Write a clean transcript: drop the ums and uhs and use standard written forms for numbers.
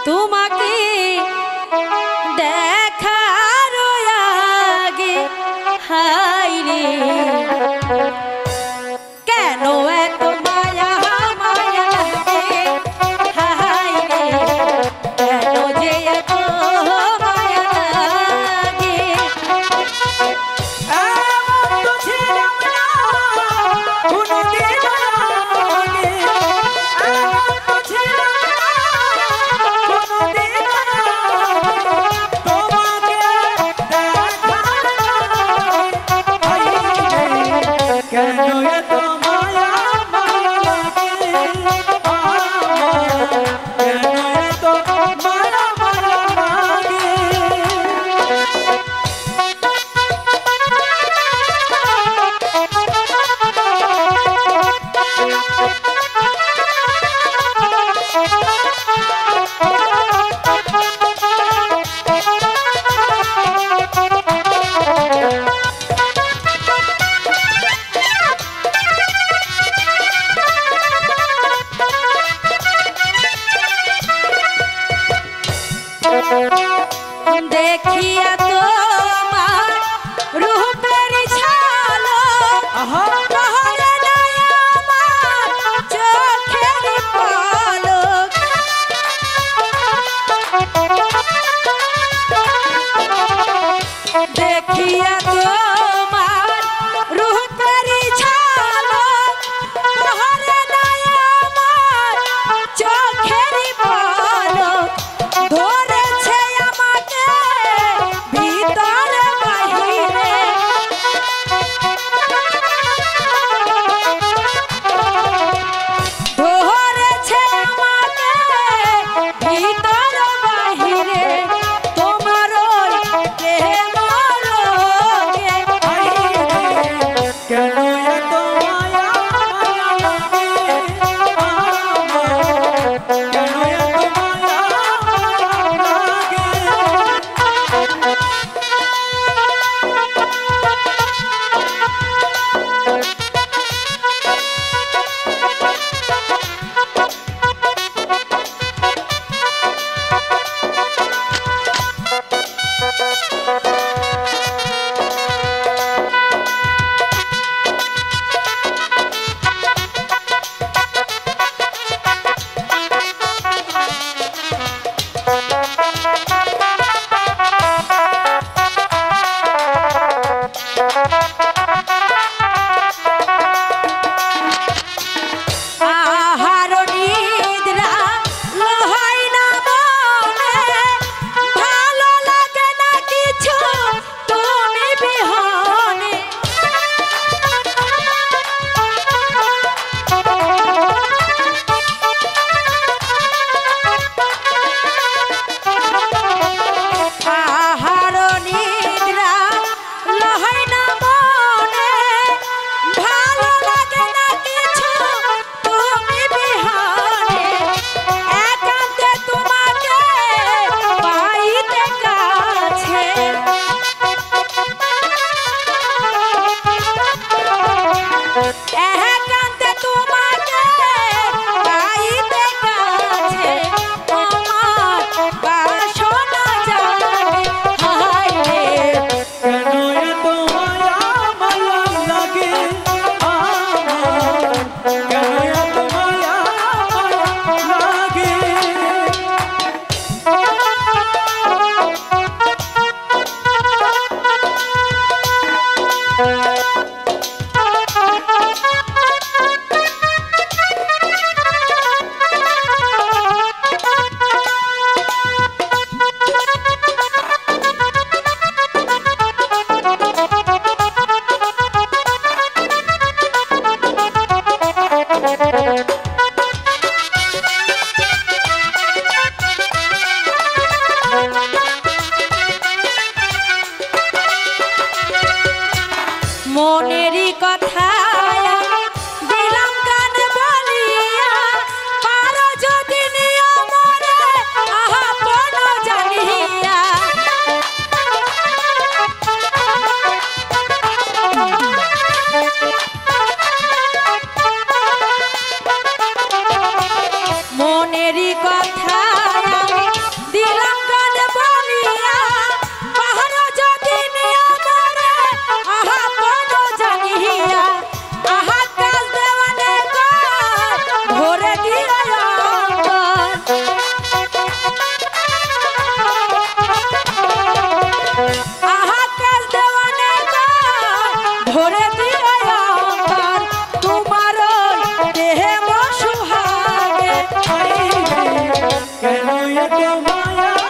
তোমাকে দেখার আগে হায় রে কেন এত মায়া মায়া লাগে হায় রে কেন যে এত মায়া লাগে এমন তো ছিলাম না কোনোদিন আগে, এমন তো ছিলাম না কোনোদিন আগে, তোমাকে দেখার আগে কেন এত মায়া মায়া লাগে আমার, কেন এত মায়া মায়া লাগে। দেখিয়া তোমার রূপের ঝলক পহরে নাই আমার চোখের পলক দেখিয়া তোমার রূপের ঝলক পহরে নাই আমার চোখের পলক ধরেছে আমাকে ভিতরে বাহিরে তো মায়া